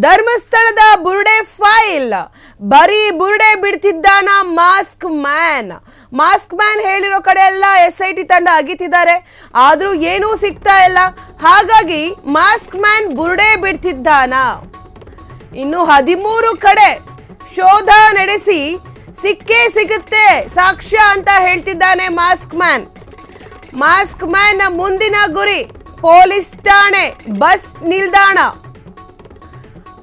ಧರ್ಮಸ್ಥಳದ ಬುರುಡೆ ಫೈಲ್ ಬರೀ ಬುರುಡೆ ಬಿಡ್ತಿದ್ದಾನ mask man ಹೇಳಿರೋ ಕಡೆ ಎಲ್ಲ SIT ತಂಡ ಅಗಿತಿದ್ದಾರೆ ಆದ್ರೂ ಏನೂ ಸಿಗ್ತಾ ಇಲ್ಲ ಹಾಗಾಗಿ ಮಾಸ್ಕ್ ಮ್ಯಾನ್ ಬುರುಡೆ ಬಿಡ್ತಿದ್ದಾನ ಇನ್ನು 13 ಕಡೆ ಶೋಧ ನಡೆಸಿ ಸಿಕ್ಕೇ ಸಿಗುತ್ತೆ ಸಾಕ್ಷ್ಯ ಅಂತ ಹೇಳ್ತಿದ್ದಾನೆ ಮಾಸ್ಕ್ ಮ್ಯಾನ್ ಮುಂದಿನ ಗುರಿ ಪೊಲೀಸ್ ಠಾಣೆ ಬಸ್ ನಿಲ್ದಾಣ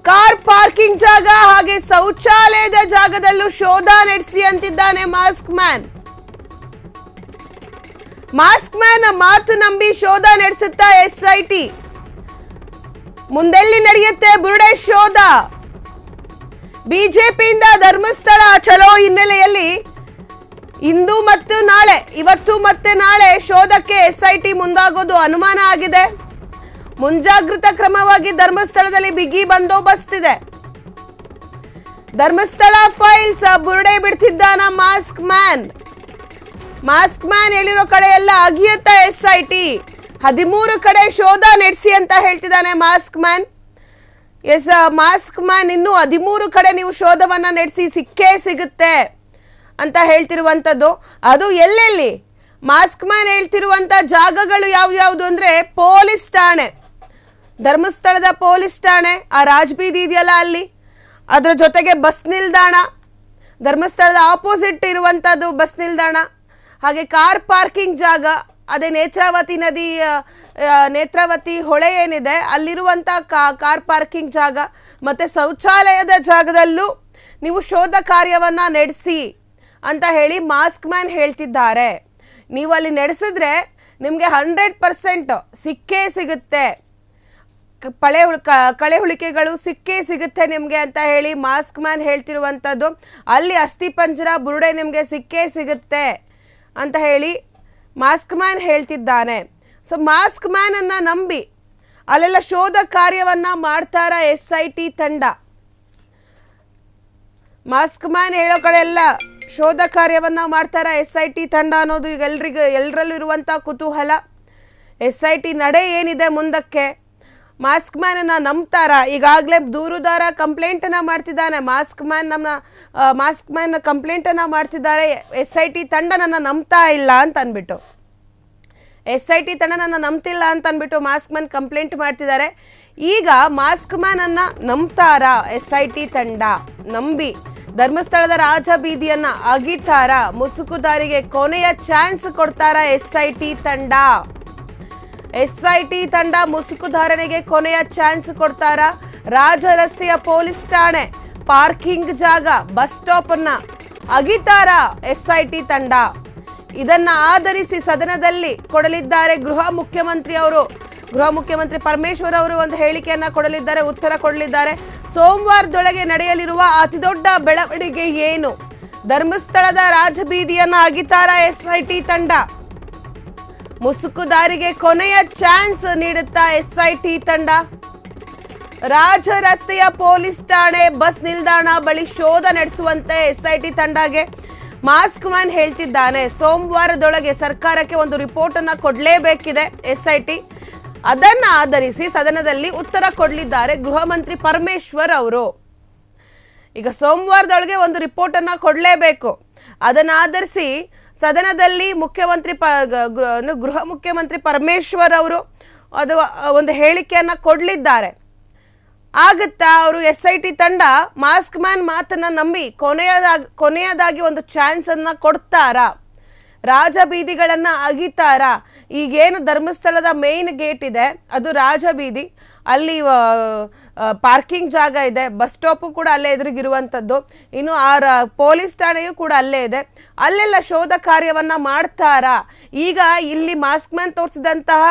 ಕಾರ್ ಪಾರ್ಕಿಂಗ್ ಜಾಗ ಹಾಗೆ ಶೌಚಾಲಯದ ಜಾಗದಲ್ಲೂ ಶೋಧ ನಡೆಸಿ ಅಂತಿದ್ದಾನೆ ಮಾಸ್ಕ್ ಮ್ಯಾನ್ ಮಾತು ನಂಬಿ ಶೋಧ ನಡೆಸುತ್ತಾ SIT ಮುಂದೆಲ್ಲಿ ನಡೆಯುತ್ತೆ ಬುರುಡೆ ಶೋಧ ಬಿಜೆಪಿಯಿಂದ ಧರ್ಮಸ್ಥಳ ಚಲೋ ಹಿನ್ನೆಲೆಯಲ್ಲಿ ಇವತ್ತು ಮತ್ತೆ ನಾಳೆ ಶೋಧಕ್ಕೆ SIT ಮುಂದಾಗೋದು ಅನುಮಾನ ಆಗಿದೆ ಮುಂಜಾಗ್ರತಾ ಕ್ರಮವಾಗಿ ಧರ್ಮಸ್ಥಳದಲ್ಲಿ ಬಿಗಿ ಬಂದೋಬಸ್ತ್ ಇದೆ ಧರ್ಮಸ್ಥಳ ಫೈಲ್ಸ್ ಬುರುಡೆ ಬಿಡ್ತಿದ್ದಾನ ಮಾಸ್ಕ್ ಮ್ಯಾನ್ ಹೇಳಿರೋ ಕಡೆ ಎಲ್ಲ ಅಗಿಯತ್ತ SIT 13 ಕಡೆ ಶೋಧ ನಡೆಸಿ ಅಂತ ಹೇಳ್ತಿದ್ದಾನೆ ಮಾಸ್ಕ್ ಮ್ಯಾನ್ ಇನ್ನು 13 ಕಡೆ ನೀವು ಶೋಧವನ್ನ ನಡೆಸಿ ಸಿಕ್ಕೇ ಸಿಗುತ್ತೆ ಅಂತ ಹೇಳ್ತಿರುವಂತದ್ದು ಅದು ಎಲ್ಲೆಲ್ಲಿ ಮಾಸ್ಕ್ ಮ್ಯಾನ್ ಹೇಳ್ತಿರುವಂತ ಜಾಗಗಳು ಯಾವ್ಯಾವುದು ಅಂದ್ರೆ ಪೊಲೀಸ್ ಠಾಣೆ ಧರ್ಮಸ್ಥಳದ ಪೊಲೀಸ್ ಠಾಣೆ ಆ ರಾಜಬೀದಿ ಇದೆಯಲ್ಲ ಅಲ್ಲಿ ಅದರ ಜೊತೆಗೆ ಬಸ್ ನಿಲ್ದಾಣ ಧರ್ಮಸ್ಥಳದ ಆಪೋಸಿಟ್ ಇರುವಂತದ್ದು ಬಸ್ ನಿಲ್ದಾಣ ಹಾಗೆ ಕಾರ್ ಪಾರ್ಕಿಂಗ್ ಜಾಗ ಅದೇ ನೇತ್ರಾವತಿ ಹೊಳೆ ಏನಿದೆ ಅಲ್ಲಿರುವಂತ ಕಾರ್ ಪಾರ್ಕಿಂಗ್ ಜಾಗ ಮತ್ತೆ ಶೌಚಾಲಯದ ಜಾಗದಲ್ಲೂ ನೀವು ಶೋಧ ಕಾರ್ಯವನ್ನ ನಡೆಸಿ ಅಂತ ಹೇಳಿ ಮಾಸ್ಕ್ ಮ್ಯಾನ್ ಹೇಳ್ತಿದ್ದಾರೆ ನೀವು ಅಲ್ಲಿ ನಡೆಸಿದ್ರೆ ನಿಮಗೆ 100% ಸಿಕ್ಕೇ ಸಿಗುತ್ತೆ ಕಳೆ ಹುಳಿಕೆಗಳು ಸಿಕ್ಕೇ ಸಿಗುತ್ತೆ ನಿಮಗೆ ಅಂತ ಹೇಳಿ ಮಾಸ್ಕ್ ಮ್ಯಾನ್ ಹೇಳ್ತಿರುವಂಥದ್ದು ಅಲ್ಲಿ ಅಸ್ಥಿಪಂಜರ ಬುರುಡೆ ನಿಮಗೆ ಸಿಕ್ಕೇ ಸಿಗುತ್ತೆ ಅಂತ ಹೇಳಿ ಮಾಸ್ಕ್ ಮ್ಯಾನ್ ಹೇಳ್ತಿದ್ದಾನೆ ಸೊ ಮಾಸ್ಕ್ ಮ್ಯಾನ್ ಅನ್ನ ನಂಬಿ ಅಲ್ಲೆಲ್ಲ ಶೋಧ ಕಾರ್ಯವನ್ನ ಮಾಡ್ತಾರ SIT ತಂಡ ಮಾಸ್ಕ್ ಮ್ಯಾನ್ ಹೇಳೋ ಕಡೆ ಎಲ್ಲ ಶೋಧ ಕಾರ್ಯವನ್ನ ಮಾಡ್ತಾರ SIT ತಂಡ ಅನ್ನೋದು ಈಗ ಎಲ್ಲರಲ್ಲೂ ಇರುವಂತ ಕುತೂಹಲ SIT ನಡೆ ಏನಿದೆ ಮುಂದಕ್ಕೆ ಮಾಸ್ಕ್ ಮ್ಯಾನ್ ಅನ್ನ ನಂಬ್ತಾರ ಈಗಾಗಲೇ ದೂರುದಾರ ಕಂಪ್ಲೇಂಟ್ ಅನ್ನ ಮಾಡ್ತಿದ್ದಾನೆ ಮಾಸ್ಕ್ ಮ್ಯಾನ್ ಕಂಪ್ಲೇಂಟ್ ಅನ್ನ ಮಾಡ್ತಿದ್ದಾರೆ SIT ತಂಡ ನನ್ನ ನಂಬ್ತಾ ಇಲ್ಲ ಅಂತ ಅಂದ್ಬಿಟ್ಟು SIT ತಂಡ ನನ್ನ ನಂಬ್ತಿಲ್ಲ ಅಂತ ಅಂದ್ಬಿಟ್ಟು ಮಾಸ್ಕ್ ಮ್ಯಾನ್ ಕಂಪ್ಲೇಂಟ್ ಮಾಡ್ತಿದ್ದಾರೆ ಈಗ ಮಾಸ್ಕ್ ಮ್ಯಾನ್ ಅನ್ನ ನಂಬ್ತಾರ SIT ತಂಡ ತಂಡ ಧರ್ಮಸ್ಥಳದ ರಾಜ ಬೀದಿಯನ್ನ ಅಗಿತಾರ ಮುಸುಕುದಾರಿಗೆ ಕೊನೆಯ ಚಾನ್ಸ್ ಕೊಡ್ತಾರ SIT ತಂಡ ಮುಸುಕುಧಾರಣೆಗೆ ಕೊನೆಯ ಚಾನ್ಸ್ ಕೊಡ್ತಾರ ರಾಜ ರಸ್ತೆಯ ಪೊಲೀಸ್ ಠಾಣೆ ಪಾರ್ಕಿಂಗ್ ಜಾಗ ಬಸ್ ಸ್ಟಾಪ್ ಅನ್ನ ಅಗಿತಾರ SIT ತಂಡ ಇದನ್ನ ಆಧರಿಸಿ ಸದನದಲ್ಲಿ ಕೊಡಲಿದ್ದಾರೆ ಗೃಹ ಮುಖ್ಯಮಂತ್ರಿ ಪರಮೇಶ್ವರ್ ಅವರು ಒಂದು ಹೇಳಿಕೆಯನ್ನ ಕೊಡಲಿದ್ದಾರೆ ಉತ್ತರ ಕೊಡಲಿದ್ದಾರೆ ಸೋಮವಾರದೊಳಗೆ ನಡೆಯಲಿರುವ ಅತಿದೊಡ್ಡ ಬೆಳವಣಿಗೆ ಏನು ಧರ್ಮಸ್ಥಳದ ರಾಜಬೀದಿಯನ್ನ ಅಗಿತಾರ SIT ತಂಡ ಮುಸುಕುದಾರಿಗೆ ಕೊನೆಯ ಚಾನ್ಸ್ ನೀಡುತ್ತಾ SIT ತಂಡ ರಾಜ ರಸ್ತೆಯ ಪೊಲೀಸ್ ಠಾಣೆ ಬಸ್ ನಿಲ್ದಾಣ ಬಳಿ ಶೋಧ ನಡೆಸುವಂತೆ SIT ತಂಡಗೆ ಮಾಸ್ಕ್ ಮ್ಯಾನ್ ಹೇಳ್ತಿದ್ದಾನೆ ಸೋಮವಾರದೊಳಗೆ ಸರ್ಕಾರಕ್ಕೆ ಒಂದು ರಿಪೋರ್ಟ್ ಅನ್ನ ಕೊಡಲೇಬೇಕಿದೆ SIT ಅದನ್ನ ಆಧರಿಸಿ ಸದನದಲ್ಲಿ ಉತ್ತರ ಕೊಡಲಿದ್ದಾರೆ ಗೃಹ ಮಂತ್ರಿ ಪರಮೇಶ್ವರ್ ಅವರು ಈಗ ಸೋಮವಾರದೊಳಗೆ ಒಂದು ರಿಪೋರ್ಟ್ ಅನ್ನ ಕೊಡಲೇಬೇಕು ಅದನ್ನ ಆಧರಿಸಿ ಸದನದಲ್ಲಿ ಗೃಹ ಮುಖ್ಯಮಂತ್ರಿ ಪರಮೇಶ್ವರ್ ಅವರು ಅದು ಒಂದು ಹೇಳಿಕೆಯನ್ನ ಕೊಡಲಿದ್ದಾರೆ ಆಗುತ್ತಾ ಅವರು SIT ತಂಡ ಮಾಸ್ಕ್ ಮ್ಯಾನ್ ಮಾತನ್ನ ನಂಬಿ ಕೊನೆಯದಾಗಿ ಒಂದು ಚಾನ್ಸ್ ಅನ್ನ ಕೊಡ್ತಾರ ರಾಜ ಬೀದಿಗಳನ್ನ ಅಗಿತಾರ ಈಗೇನು ಧರ್ಮಸ್ಥಳದ ಮೇನ್ ಗೇಟ್ ಇದೆ ಅದು ರಾಜ ಬೀದಿ ಅಲ್ಲಿ ಪಾರ್ಕಿಂಗ್ ಜಾಗ ಇದೆ ಬಸ್ ಸ್ಟಾಪು ಕೂಡ ಅಲ್ಲೇ ಎದುರಿಗಿರುವಂಥದ್ದು ಇನ್ನು ಪೊಲೀಸ್ ಠಾಣೆಯೂ ಕೂಡ ಅಲ್ಲೇ ಇದೆ ಅಲ್ಲೆಲ್ಲ ಶೋಧ ಕಾರ್ಯವನ್ನ ಮಾಡ್ತಾರ ಈಗ ಇಲ್ಲಿ ಮಾಸ್ಕ್ ಮ್ಯಾನ್ ತೋರಿಸಿದಂತಹ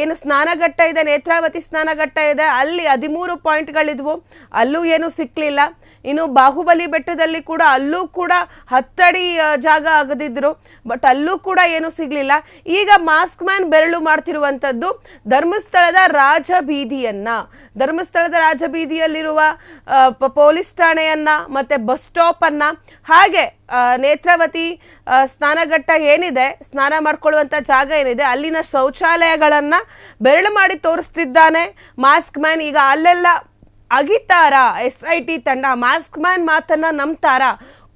ಏನು ಸ್ನಾನಘಟ್ಟ ಇದೆ ನೇತ್ರಾವತಿ ಸ್ನಾನಘಟ್ಟ ಇದೆ ಅಲ್ಲಿ 13 ಪಾಯಿಂಟ್ಗಳಿದ್ವು ಅಲ್ಲೂ ಏನು ಸಿಕ್ಲಿಲ್ಲ ಇನ್ನು ಬಾಹುಬಲಿ ಬೆಟ್ಟದಲ್ಲಿ ಕೂಡ ಅಲ್ಲೂ ಕೂಡ 10 ಅಡಿ ಜಾಗ ಆಗದಿದ್ರು ಬಟ್ ಅಲ್ಲೂ ಕೂಡ ಏನು ಸಿಗ್ಲಿಲ್ಲ ಈಗ ಮಾಸ್ಕ್ ಮ್ಯಾನ್ ಬೆರಳು ಮಾಡ್ತಿರುವಂಥದ್ದು ಧರ್ಮಸ್ಥಳದ ರಾಜಬೀದಿಯಲ್ಲಿರುವ ಪೊಲೀಸ್ ಠಾಣೆಯನ್ನ ಮತ್ತೆ ಬಸ್ ಸ್ಟಾಪ್ ಅನ್ನ ಹಾಗೆ ನೇತ್ರಾವತಿ ಸ್ನಾನಘಟ್ಟ ಏನಿದೆ ಸ್ನಾನ ಮಾಡ್ಕೊಳ್ಳುವಂತ ಜಾಗ ಏನಿದೆ ಅಲ್ಲಿನ ಶೌಚಾಲಯಗಳನ್ನ ಬೆರಳು ಮಾಡಿ ತೋರಿಸ್ತಿದ್ದಾನೆ ಮಾಸ್ಕ್ ಮ್ಯಾನ್ ಈಗ ಅಲ್ಲೆಲ್ಲ ಅಗಿತಾರಾ SIT ತಂಡ? ಮಾಸ್ಕ್ ಮ್ಯಾನ್ ಮಾತನ್ನ ನಂಬ್ತಾರಾ?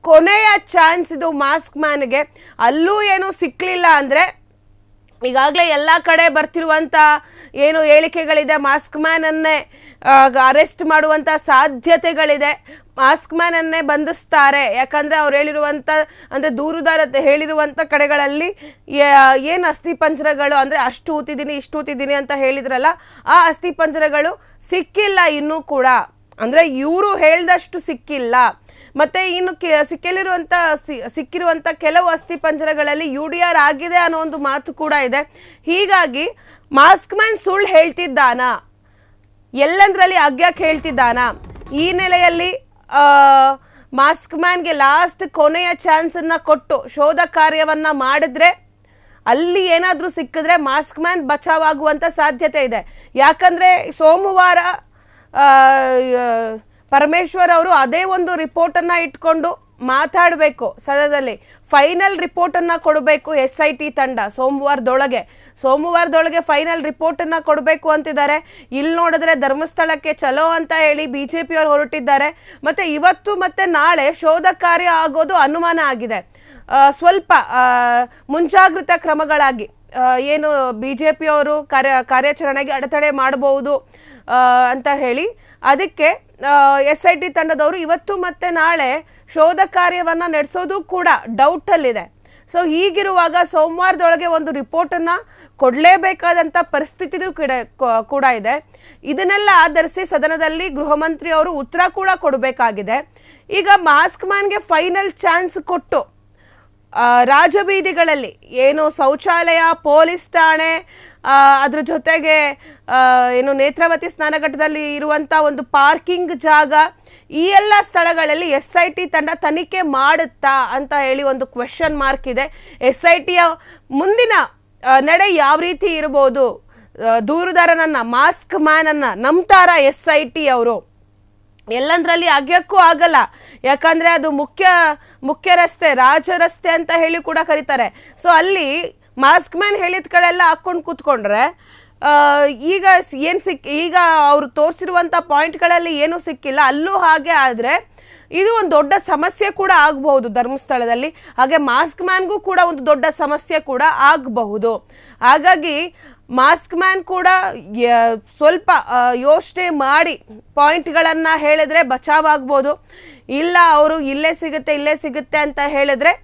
ಕೊನೆಯ ಚಾನ್ಸ್ ಇದು ಮಾಸ್ಕ್ ಮ್ಯಾನ್ಗೆ. ಅಲ್ಲೂ ಏನು ಸಿಕ್ಕಲಿಲ್ಲ ಅಂದರೆ ಈಗಾಗಲೇ ಎಲ್ಲ ಕಡೆ ಬರ್ತಿರುವಂಥ ಏನು ಹೇಳಿಕೆಗಳಿದೆ, ಮಾಸ್ಕ್ ಮ್ಯಾನನ್ನೇ ಅರೆಸ್ಟ್ ಮಾಡುವಂಥ ಸಾಧ್ಯತೆಗಳಿದೆ, ಮಾಸ್ಕ್ ಮ್ಯಾನನ್ನೇ ಬಂಧಿಸ್ತಾರೆ. ಯಾಕಂದರೆ ಅವ್ರು ಹೇಳಿರುವಂಥ ಅಂದರೆ ದೂರುದಾರ ಹೇಳಿರುವಂಥ ಕಡೆಗಳಲ್ಲಿ ಏನು ಅಸ್ಥಿಪಂಜರಗಳು ಅಂದರೆ ಅಷ್ಟು ಊತಿದ್ದೀನಿ ಇಷ್ಟು ಊತಿದ್ದೀನಿ ಅಂತ ಹೇಳಿದ್ರಲ್ಲ, ಆ ಅಸ್ಥಿಪಂಜರಗಳು ಸಿಕ್ಕಿಲ್ಲ ಇನ್ನೂ ಕೂಡ. ಅಂದರೆ ಇವರು ಹೇಳ್ದಷ್ಟು ಸಿಕ್ಕಿಲ್ಲ. ಮತ್ತು ಇನ್ನು ಸಿಕ್ಕಿರುವಂಥ ಕೆಲವು ಅಸ್ಥಿಪಂಜರಗಳಲ್ಲಿ UDR ಆಗಿದೆ ಅನ್ನೋ ಒಂದು ಮಾತು ಕೂಡ ಇದೆ. ಹೀಗಾಗಿ ಮಾಸ್ಕ್ ಮ್ಯಾನ್ ಸುಳ್ಳು ಹೇಳ್ತಿದ್ದಾನಾ, ಎಲ್ಲಂದ್ರಲ್ಲಿ ಅಗ್ಯಕ್ಕೆ ಹೇಳ್ತಿದ್ದಾನಾ? ಈ ನೆಲೆಯಲ್ಲಿ ಮಾಸ್ಕ್ ಮ್ಯಾನ್ಗೆ ಲಾಸ್ಟ್ ಕೊನೆಯ ಚಾನ್ಸನ್ನು ಕೊಟ್ಟು ಶೋಧ ಕಾರ್ಯವನ್ನು ಮಾಡಿದ್ರೆ ಅಲ್ಲಿ ಏನಾದರೂ ಸಿಕ್ಕಿದ್ರೆ ಮಾಸ್ಕ್ ಮ್ಯಾನ್ ಬಚಾವಾಗುವಂಥ ಸಾಧ್ಯತೆ ಇದೆ. ಯಾಕಂದರೆ ಸೋಮವಾರ ಪರಮೇಶ್ವರ್ ಅವರು ಅದೇ ಒಂದು ರಿಪೋರ್ಟನ್ನು ಇಟ್ಕೊಂಡು ಮಾತಾಡಬೇಕು, ಸದನದಲ್ಲಿ ಫೈನಲ್ ರಿಪೋರ್ಟನ್ನು ಕೊಡಬೇಕು SIT ತಂಡ ಸೋಮವಾರದೊಳಗೆ ಫೈನಲ್ ರಿಪೋರ್ಟನ್ನು ಕೊಡಬೇಕು ಅಂತಿದ್ದಾರೆ. ಇಲ್ಲಿ ನೋಡಿದ್ರೆ ಧರ್ಮಸ್ಥಳಕ್ಕೆ ಚಲೋ ಅಂತ ಹೇಳಿ BJP ಅವರು ಹೊರಟಿದ್ದಾರೆ. ಮತ್ತು ಇವತ್ತು ಮತ್ತು ನಾಳೆ ಶೋಧ ಕಾರ್ಯ ಆಗೋದು ಅನುಮಾನ ಆಗಿದೆ. ಸ್ವಲ್ಪ ಮುಂಜಾಗ್ರತಾ ಕ್ರಮಗಳಾಗಿ ಏನು BJP ಅವರು ಕಾರ್ಯಾಚರಣೆಗೆ ಅಡೆತಡೆ ಮಾಡಬಹುದು ಅಂತ ಹೇಳಿ ಅದಕ್ಕೆ SIT ತಂಡದವರು ಇವತ್ತು ಮತ್ತು ನಾಳೆ ಶೋಧ ಕಾರ್ಯವನ್ನು ನಡೆಸೋದು ಕೂಡ ಡೌಟಲ್ಲಿದೆ. ಸೊ ಹೀಗಿರುವಾಗ ಸೋಮವಾರದೊಳಗೆ ಒಂದು ರಿಪೋರ್ಟನ್ನು ಕೊಡಲೇಬೇಕಾದಂಥ ಪರಿಸ್ಥಿತಿಯೂ ಕೂಡ ಇದೆ. ಇದನ್ನೆಲ್ಲ ಆಧರಿಸಿ ಸದನದಲ್ಲಿ ಗೃಹ ಮಂತ್ರಿ ಅವರು ಉತ್ತರ ಕೂಡ ಕೊಡಬೇಕಾಗಿದೆ. ಈಗ ಮಾಸ್ಕ್ ಮ್ಯಾನ್ಗೆ ಫೈನಲ್ ಚಾನ್ಸ್ ಕೊಟ್ಟು ರಾಜಬೀದಿಗಳಲ್ಲಿ ಏನು ಶೌಚಾಲಯ, ಪೊಲೀಸ್ ಠಾಣೆ, ಅದ್ರ ಜೊತೆಗೆ ಏನು ನೇತ್ರಾವತಿ ಸ್ನಾನಘಟ್ಟದಲ್ಲಿ ಇರುವಂಥ ಒಂದು ಪಾರ್ಕಿಂಗ್ ಜಾಗ, ಈ ಎಲ್ಲ ಸ್ಥಳಗಳಲ್ಲಿ SIT ತಂಡ ತನಿಖೆ ಮಾಡುತ್ತಾ ಅಂತ ಹೇಳಿ ಒಂದು ಕ್ವೆಶ್ಚನ್ ಮಾರ್ಕ್ ಇದೆ. SITಯ ಮುಂದಿನ ನಡೆ ಯಾವ ರೀತಿ ಇರ್ಬೋದು? ದೂರುದಾರನನ್ನು, ಮಾಸ್ಕ್ ಮ್ಯಾನನ್ನು ನಂಬ್ತಾರಾ SIT ಅವರು? ಎಲ್ಲಂದ್ರಲ್ಲಿ ಅಗ್ಯಕ್ಕೂ ಆಗಲ್ಲ. ಯಾಕಂದರೆ ಅದು ಮುಖ್ಯ ರಸ್ತೆ, ರಾಜ ರಸ್ತೆ ಅಂತ ಹೇಳಿ ಕೂಡ ಕರೀತಾರೆ. ಸೊ ಅಲ್ಲಿ ಮಾಸ್ಕ್ ಮ್ಯಾನ್ ಹೇಳಿದ ಕಡೆ ಎಲ್ಲ ಹಾಕ್ಕೊಂಡು ಕೂತ್ಕೊಂಡ್ರೆ ಈಗ ಅವರು ತೋರಿಸಿರುವಂಥ ಪಾಯಿಂಟ್ಗಳಲ್ಲಿ ಏನೂ ಸಿಕ್ಕಿಲ್ಲ. ಅಲ್ಲೂ ಹಾಗೆ ಆದರೆ ಇದು ಒಂದು ದೊಡ್ಡ ಸಮಸ್ಯೆ ಕೂಡ ಆಗಬಹುದು ಧರ್ಮಸ್ಥಳದಲ್ಲಿ. ಹಾಗೆ ಮಾಸ್ಕ್ ಮ್ಯಾನ್ಗೂ ಕೂಡ ಒಂದು ದೊಡ್ಡ ಸಮಸ್ಯೆ ಕೂಡ ಆಗಬಹುದು. ಹಾಗಾಗಿ ಮಾಸ್ಕ್ ಮ್ಯಾನ್ ಕೂಡ ಸ್ವಲ್ಪ ಯೋಚನೆ ಮಾಡಿ ಪಾಯಿಂಟ್ಗಳನ್ನು ಹೇಳಿದ್ರೆ ಬಚಾವಾಗ್ಬೋದು. ಇಲ್ಲ ಅವರು ಇಲ್ಲೇ ಸಿಗುತ್ತೆ ಅಂತ ಹೇಳಿದ್ರೆ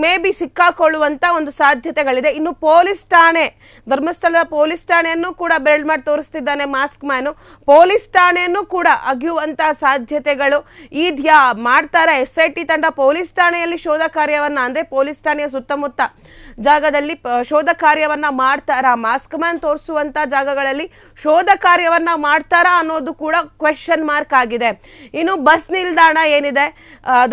ಮೇ ಬಿ ಸಿಕ್ಕಾಕೊಳ್ಳುವಂಥ ಒಂದು ಸಾಧ್ಯತೆಗಳಿದೆ. ಇನ್ನು ಪೊಲೀಸ್ ಠಾಣೆ, ಧರ್ಮಸ್ಥಳದ ಪೊಲೀಸ್ ಠಾಣೆಯನ್ನು ಕೂಡ ಬೆರಳು ಮಾಡಿ ತೋರಿಸ್ತಿದ್ದಾನೆ ಮಾಸ್ಕ್ ಮ್ಯಾನು. ಪೊಲೀಸ್ ಠಾಣೆಯನ್ನು ಕೂಡ ಅಗಿಯುವಂಥ ಸಾಧ್ಯತೆಗಳು ಇದೆಯಾ? ಮಾಡ್ತಾರಾ SIT ತಂಡ ಪೊಲೀಸ್ ಠಾಣೆಯಲ್ಲಿ ಶೋಧ ಕಾರ್ಯವನ್ನು, ಅಂದರೆ ಪೊಲೀಸ್ ಠಾಣೆಯ ಸುತ್ತಮುತ್ತ ಜಾಗದಲ್ಲಿ ಶೋಧ ಕಾರ್ಯವನ್ನು ಮಾಡ್ತಾರಾ? ಮಾಸ್ಕ್ ಮ್ಯಾನ್ ತೋರಿಸುವಂಥ ಜಾಗಗಳಲ್ಲಿ ಶೋಧ ಕಾರ್ಯವನ್ನು ಮಾಡ್ತಾರಾ ಅನ್ನೋದು ಕೂಡ ಕ್ವೆಶ್ಚನ್ ಮಾರ್ಕ್ ಆಗಿದೆ. ಇನ್ನು ಬಸ್ ನಿಲ್ದಾಣ ಏನಿದೆ,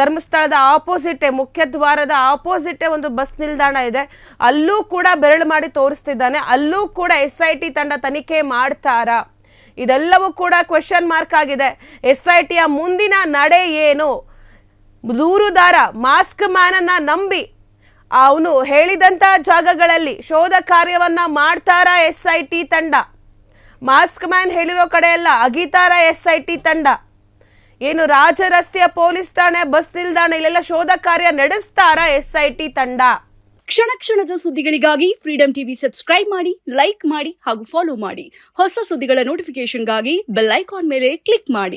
ಧರ್ಮಸ್ಥಳದ ಆಪೋಸಿಟೇ, ಮುಖ್ಯದ್ವಾರದ ಆಪೋಸಿಟೇ ಒಂದು ಬಸ್ ನಿಲ್ದಾಣ ಇದೆ, ಅಲ್ಲೂ ಕೂಡ ಬೆರಳು ಮಾಡಿ ತೋರಿಸ್ತಿದ್ದಾನೆ. ಅಲ್ಲೂ ಕೂಡ SIT ತಂಡ ತನಿಖೆ ಮಾಡ್ತಾರಾ? ಇದೆಲ್ಲವೂ ಕೂಡ ಕ್ವೆಶ್ಚನ್ ಮಾರ್ಕ್ ಆಗಿದೆ. SITಯ ಮುಂದಿನ ನಡೆ ಏನು? ದೂರುದಾರ ಮಾಸ್ಕ್ ಮ್ಯಾನನ್ನು ನಂಬಿ ಅವನು ಹೇಳಿದಂಥ ಜಾಗಗಳಲ್ಲಿ ಶೋಧ ಕಾರ್ಯವನ್ನು ಮಾಡ್ತಾರಾ SIT ತಂಡ? ಮಾಸ್ಕ್ ಮ್ಯಾನ್ ಹೇಳಿರೋ ಕಡೆ ಎಲ್ಲ ಅಗಿತಾರಾ SIT ತಂಡ? ಏನು ರಾಜ ರಸ್ತೆಯ ಪೊಲೀಸ್ ಠಾಣೆ, ಬಸ್ ನಿಲ್ದಾಣ, ಇಲ್ಲೆಲ್ಲ ಶೋಧ ಕಾರ್ಯ ನಡೆಸ್ತಾರಾ SIT ತಂಡ? ಕ್ಷಣ ಕ್ಷಣದ ಸುದ್ದಿಗಳಿಗಾಗಿ ಫ್ರೀಡಂ ಟಿವಿ ಸಬ್ಸ್ಕ್ರೈಬ್ ಮಾಡಿ, ಲೈಕ್ ಮಾಡಿ ಹಾಗೂ ಫಾಲೋ ಮಾಡಿ. ಹೊಸ ಸುದ್ದಿಗಳ ನೋಟಿಫಿಕೇಶನ್ಗಾಗಿ ಬೆಲ್ ಐಕಾನ್ ಮೇಲೆ ಕ್ಲಿಕ್ ಮಾಡಿ.